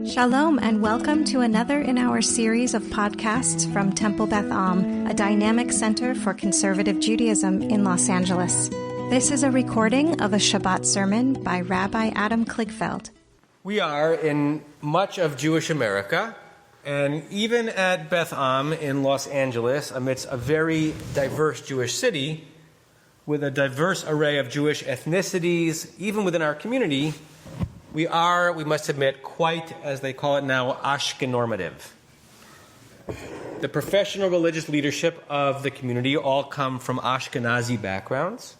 Shalom and welcome to another in our series of podcasts from Temple Beth, a dynamic center for conservative Judaism in Los Angeles. This is a recording of a Shabbat sermon by Rabbi Adam Kligfeld. We are in much of Jewish America, and even at Beth in Los Angeles, amidst a very diverse Jewish city, with a diverse array of Jewish ethnicities, even within our community, we must admit, quite, as they call it now, Ashkenormative. The professional religious leadership of the community all come from Ashkenazi backgrounds.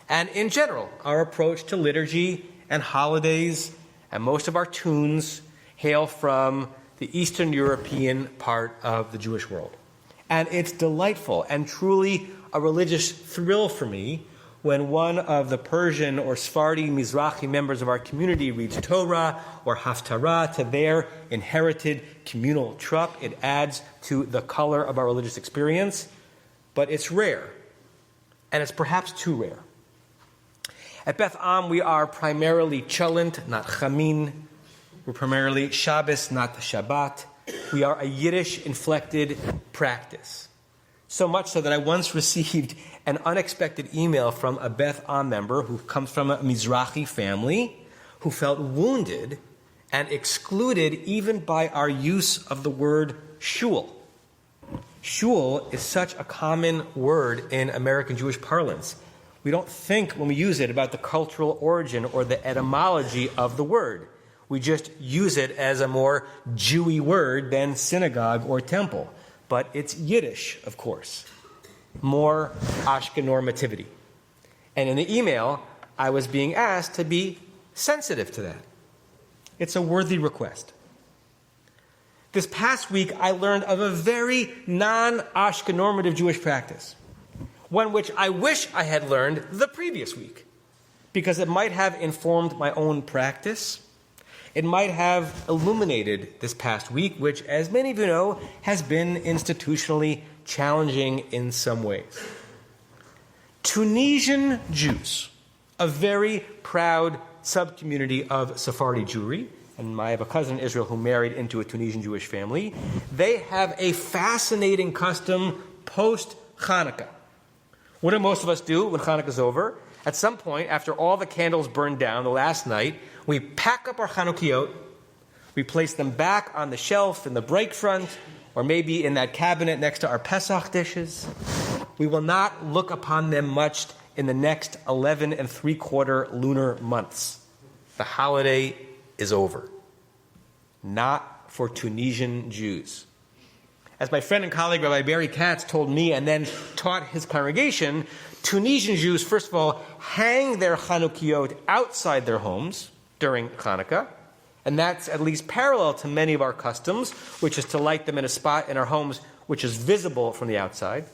And in general, our approach to liturgy and holidays and most of our tunes hail from the Eastern European part of the Jewish world. And it's delightful and truly a religious thrill for me when one of the Persian or Sephardi Mizrahi members of our community reads Torah or Haftarah to their inherited communal trup. It adds to the color of our religious experience, but it's rare, and it's perhaps too rare. At Beth we are primarily Cholent, not Chamin. We're primarily Shabbos, not Shabbat. We are a Yiddish-inflected practice. So much so that I once received an unexpected email from a Beth member who comes from a Mizrahi family who felt wounded and excluded even by our use of the word shul. Shul is such a common word in American Jewish parlance. We don't think when we use it about the cultural origin or the etymology of the word. We just use it as a more Jewy word than synagogue or temple. But it's Yiddish, of course. More Ashkenormativity. And in the email, I was being asked to be sensitive to that. It's a worthy request. This past week, I learned of a very non-Ashkenormative Jewish practice. One which I wish I had learned the previous week, because it might have informed my own practice. It might have illuminated this past week, which, as many of you know, has been institutionally challenging in some ways. Tunisian Jews, a very proud subcommunity of Sephardi Jewry, and I have a cousin in Israel who married into a Tunisian Jewish family, they have a fascinating custom post-Hanukkah. What do most of us do when Hanukkah's over? At some point, after all the candles burned down the last night, we pack up our Chanukiot, we place them back on the shelf in the break front, or maybe in that cabinet next to our Pesach dishes. We will not look upon them much in the next 11 3/4 lunar months. The holiday is over. Not for Tunisian Jews. As my friend and colleague Rabbi Barry Katz told me and then taught his congregation, Tunisian Jews, first of all, hang their Chanukiot outside their homes during Hanukkah, and that's at least parallel to many of our customs, which is to light them in a spot in our homes which is visible from the outside.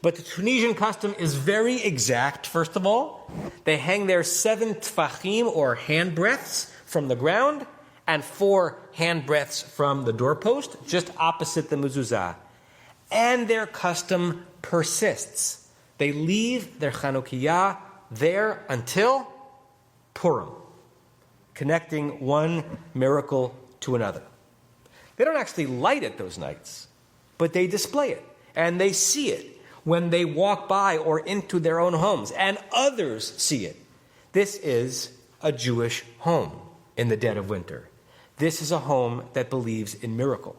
But the Tunisian custom is very exact, first of all. They hang their 7 tfachim, or handbreadths, from the ground, and 4 handbreadths from the doorpost, just opposite the mezuzah. And their custom persists. They leave their Chanukiah there until Purim, connecting one miracle to another. They don't actually light it those nights, but they display it, and they see it when they walk by or into their own homes, and others see it. This is a Jewish home in the dead of winter. This is a home that believes in miracle.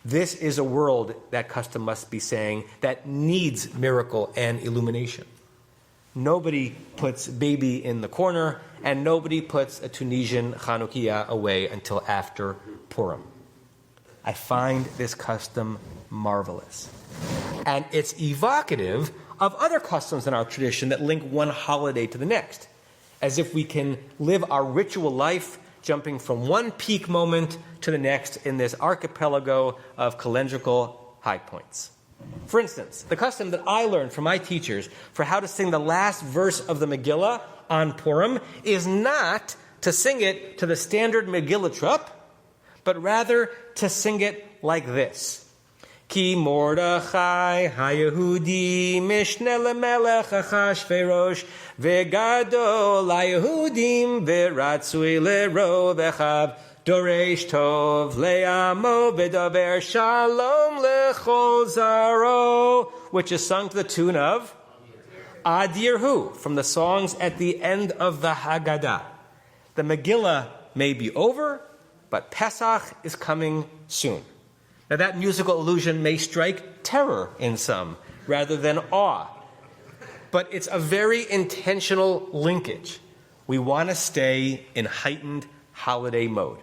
This is a world, that custom must be saying, that needs miracle and illumination. Nobody puts baby in the corner, and nobody puts a Tunisian Chanukiah away until after Purim. I find this custom marvelous. And it's evocative of other customs in our tradition that link one holiday to the next, as if we can live our ritual life jumping from one peak moment to the next in this archipelago of calendrical high points. For instance, the custom that I learned from my teachers for how to sing the last verse of the Megillah on Purim is not to sing it to the standard Megillah trup, but rather to sing it like this. Ki Mordechai HaYehudi Mishne LeMelech Achashverosh Vegadol HaYehudim Veratzui LeRov Echav Doresh Tov Le'amo V'daber Shalom Lechol Zaro, which is sung to the tune of Adir Hu, from the songs at the end of the Haggadah. The Megillah may be over, but Pesach is coming soon. Now that musical allusion may strike terror in some rather than awe, but it's a very intentional linkage. We want to stay in heightened holiday mode.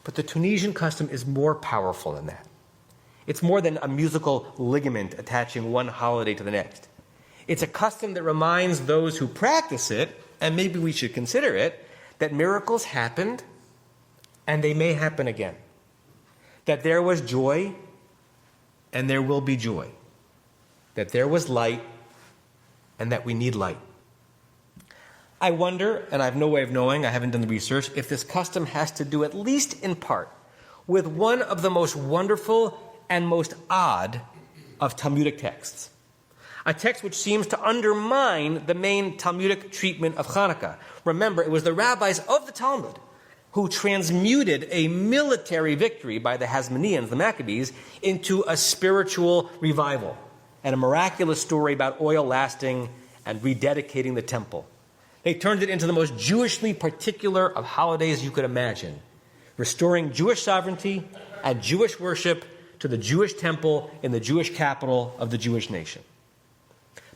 But the Tunisian custom is more powerful than that. It's more than a musical ligament attaching one holiday to the next. It's a custom that reminds those who practice it, and maybe we should consider it, that miracles happened and they may happen again. That there was joy and there will be joy. That there was light and that we need light. I wonder, and I have no way of knowing, I haven't done the research, if this custom has to do, at least in part, with one of the most wonderful and most odd of Talmudic texts. A text which seems to undermine the main Talmudic treatment of Hanukkah. Remember, it was the rabbis of the Talmud who transmuted a military victory by the Hasmoneans, the Maccabees, into a spiritual revival and a miraculous story about oil lasting and rededicating the temple. They turned it into the most Jewishly particular of holidays you could imagine, restoring Jewish sovereignty and Jewish worship to the Jewish temple in the Jewish capital of the Jewish nation.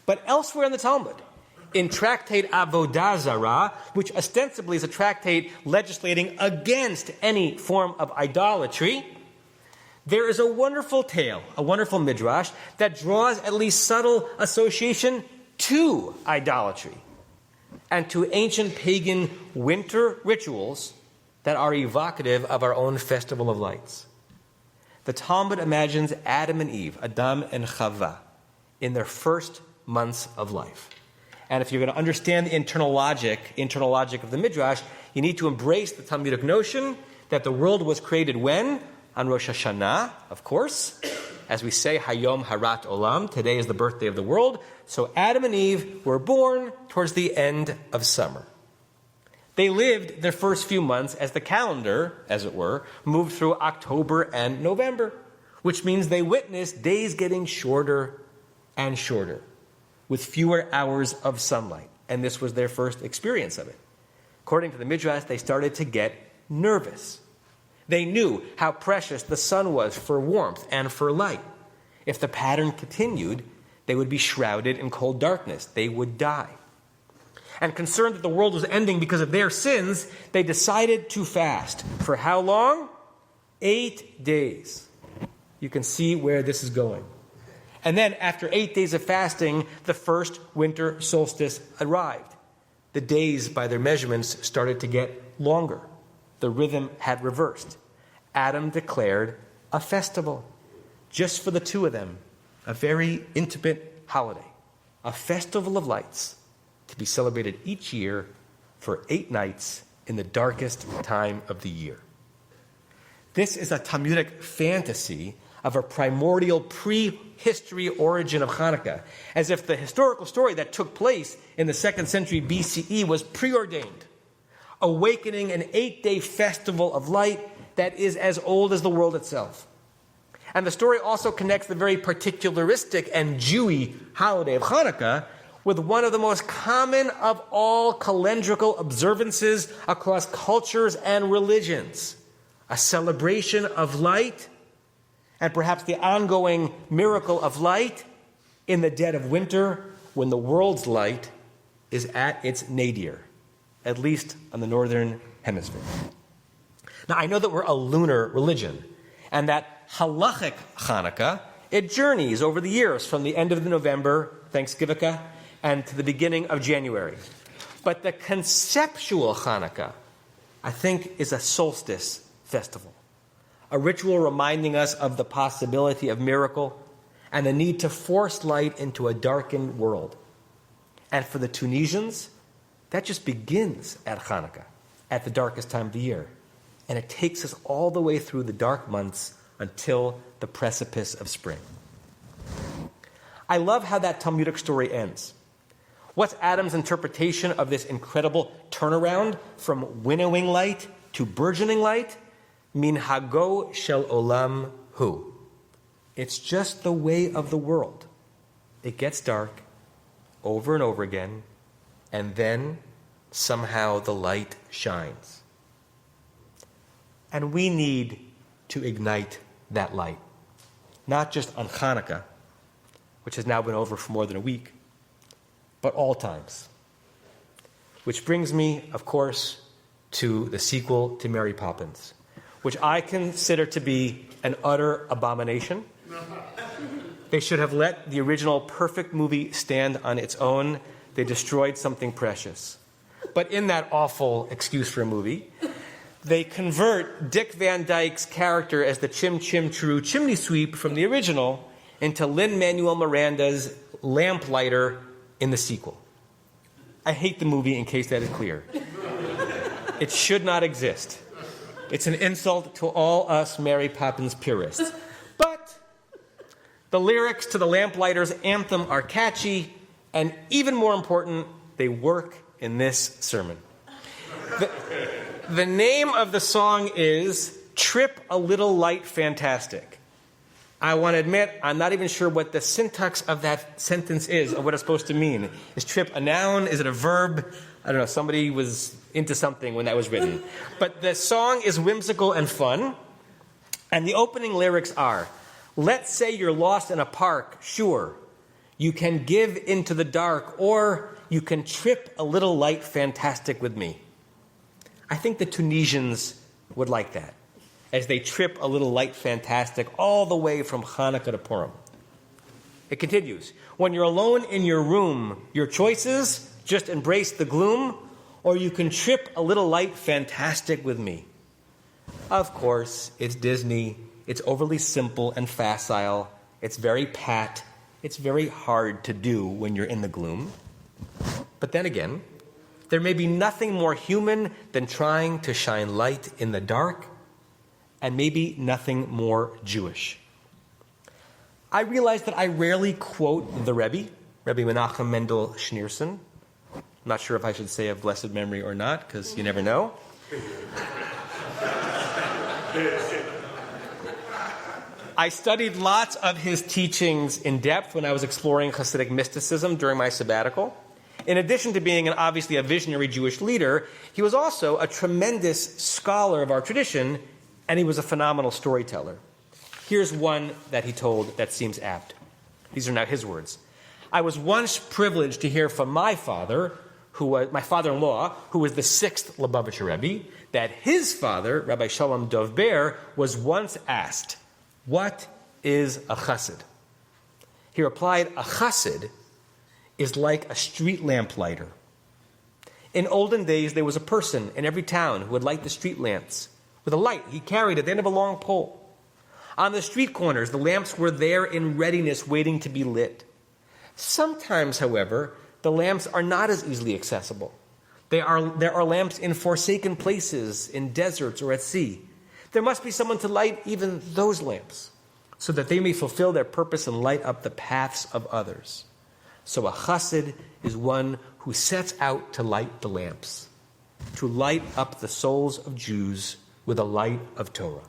But elsewhere in the Talmud, in Tractate Avodah Zarah, which ostensibly is a tractate legislating against any form of idolatry, there is a wonderful tale, a wonderful midrash, that draws at least subtle association to idolatry and to ancient pagan winter rituals that are evocative of our own festival of lights. The Talmud imagines Adam and Eve, Adam and Chava, in their first months of life. And if you're going to understand the internal logic of the Midrash, you need to embrace the Talmudic notion that the world was created when? On Rosh Hashanah, of course. As we say, Hayom Harat Olam, today is the birthday of the world. So Adam and Eve were born towards the end of summer. They lived their first few months as the calendar, as it were, moved through October and November, which means they witnessed days getting shorter and shorter, with fewer hours of sunlight. And this was their first experience of it. According to the Midrash, they started to get nervous. They knew how precious the sun was for warmth and for light. If the pattern continued, they would be shrouded in cold darkness. They would die. And concerned that the world was ending because of their sins, they decided to fast. For how long? 8 days. You can see where this is going. And then, after 8 days of fasting, the first winter solstice arrived. The days, by their measurements, started to get longer. The rhythm had reversed. Adam declared a festival, just for the two of them, a very intimate holiday, a festival of lights, to be celebrated each year for 8 nights in the darkest time of the year. This is a Talmudic fantasy of a primordial prehistory origin of Hanukkah, as if the historical story that took place in the 2nd century BCE was preordained, awakening an 8-day festival of light that is as old as the world itself. And the story also connects the very particularistic and Jewy holiday of Hanukkah with one of the most common of all calendrical observances across cultures and religions, a celebration of light, and perhaps the ongoing miracle of light in the dead of winter when the world's light is at its nadir, at least on the northern hemisphere. Now, I know that we're a lunar religion, and that halachic Hanukkah, it journeys over the years from the end of the November, Thanksgiving, and to the beginning of January. But the conceptual Hanukkah, I think, is a solstice festival, a ritual reminding us of the possibility of miracle and the need to force light into a darkened world. And for the Tunisians, that just begins at Hanukkah, at the darkest time of the year. And it takes us all the way through the dark months until the precipice of spring. I love how that Talmudic story ends. What's Adam's interpretation of this incredible turnaround from winnowing light to burgeoning light? Min hago shel olam hu. It's just the way of the world. It gets dark over and over again, and then somehow the light shines. And we need to ignite that light, not just on Hanukkah, which has now been over for more than a week, but all times. Which brings me, of course, to the sequel to Mary Poppins, which I consider to be an utter abomination. They should have let the original perfect movie stand on its own. They destroyed something precious. But in that awful excuse for a movie, they convert Dick Van Dyke's character as the Chim Chim True chimney sweep from the original into Lin-Manuel Miranda's lamplighter in the sequel. I hate the movie, in case that is clear. It should not exist. It's an insult to all us Mary Poppins purists. But the lyrics to the lamplighter's anthem are catchy, and even more important, they work in this sermon. The name of the song is Trip a Little Light Fantastic. I want to admit, I'm not even sure what the syntax of that sentence is, or what it's supposed to mean. Is trip a noun? Is it a verb? I don't know. Somebody was into something when that was written. But the song is whimsical and fun. And the opening lyrics are, let's say you're lost in a park, sure. You can give into the dark, or you can trip a little light fantastic with me. I think the Tunisians would like that, as they trip a little light fantastic all the way from Hanukkah to Purim. It continues, when you're alone in your room, your choices, just embrace the gloom, or you can trip a little light fantastic with me. Of course, it's Disney, it's overly simple and facile, it's very pat, it's very hard to do when you're in the gloom. But then again, there may be nothing more human than trying to shine light in the dark, and maybe nothing more Jewish. I realize that I rarely quote the Rabbi Menachem Mendel Schneerson. I'm not sure if I should say of blessed memory or not, because you never know. I studied lots of his teachings in depth when I was exploring Hasidic mysticism during my sabbatical. In addition to being obviously a visionary Jewish leader, he was also a tremendous scholar of our tradition, and he was a phenomenal storyteller. Here's one that he told that seems apt. These are now his words. I was once privileged to hear from my father, my father-in-law, who was the 6th Lubavitcher Rebbe, that his father, Rabbi Shalom Dov Ber, was once asked, what is a chassid? He replied, a chassid is like a street lamplighter. In olden days, there was a person in every town who would light the street lamps with a light he carried at the end of a long pole. On the street corners, the lamps were there in readiness, waiting to be lit. Sometimes, however, the lamps are not as easily accessible. There are lamps in forsaken places, in deserts or at sea. There must be someone to light even those lamps, so that they may fulfill their purpose and light up the paths of others. So a chassid is one who sets out to light the lamps, to light up the souls of Jews with a light of Torah.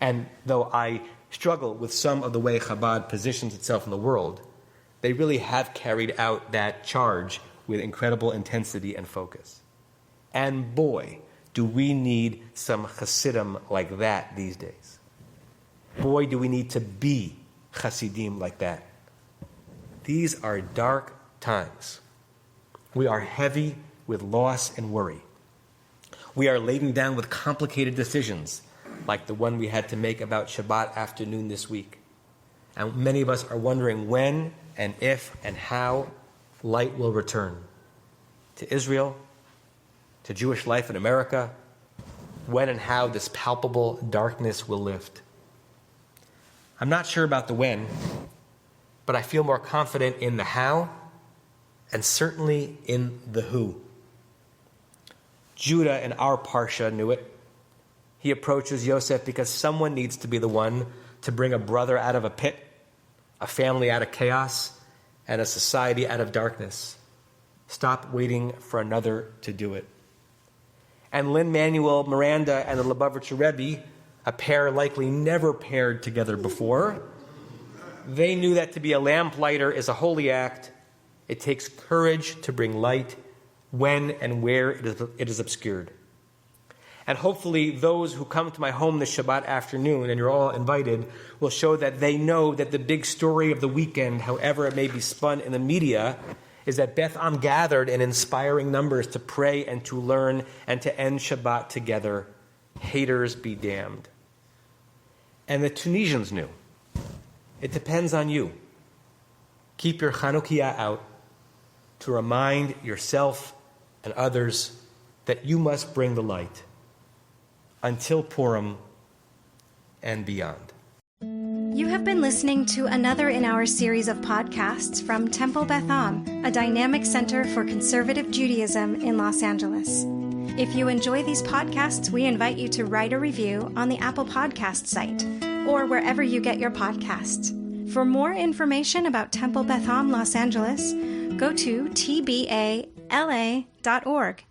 And though I struggle with some of the way Chabad positions itself in the world, they really have carried out that charge with incredible intensity and focus. And boy, do we need some Hasidim like that these days. Boy, do we need to be Hasidim like that. These are dark times. We are heavy with loss and worry. We are laden down with complicated decisions, like the one we had to make about Shabbat afternoon this week. And many of us are wondering when and if and how light will return to Israel, to Jewish life in America, when and how this palpable darkness will lift. I'm not sure about the when, but I feel more confident in the how, and certainly in the who. Judah in our Parsha knew it. He approaches Yosef because someone needs to be the one to bring a brother out of a pit, a family out of chaos, and a society out of darkness. Stop waiting for another to do it. And Lin-Manuel Miranda and the Lubavitcher Rebbe, a pair likely never paired together before, they knew that to be a lamplighter is a holy act. It takes courage to bring light when and where it is obscured. And hopefully those who come to my home this Shabbat afternoon, and you're all invited, will show that they know that the big story of the weekend, however it may be spun in the media, is that Beth Am gathered in inspiring numbers to pray and to learn and to end Shabbat together. Haters be damned. And the Tunisians knew. It depends on you. Keep your Chanukiah out to remind yourself and others that you must bring the light until Purim and beyond. You have been listening to another in our series of podcasts from Temple Beth Am, a dynamic center for conservative Judaism in Los Angeles. If you enjoy these podcasts, we invite you to write a review on the Apple Podcast site or wherever you get your podcasts. For more information about Temple Beth Am Los Angeles, go to tbala.org.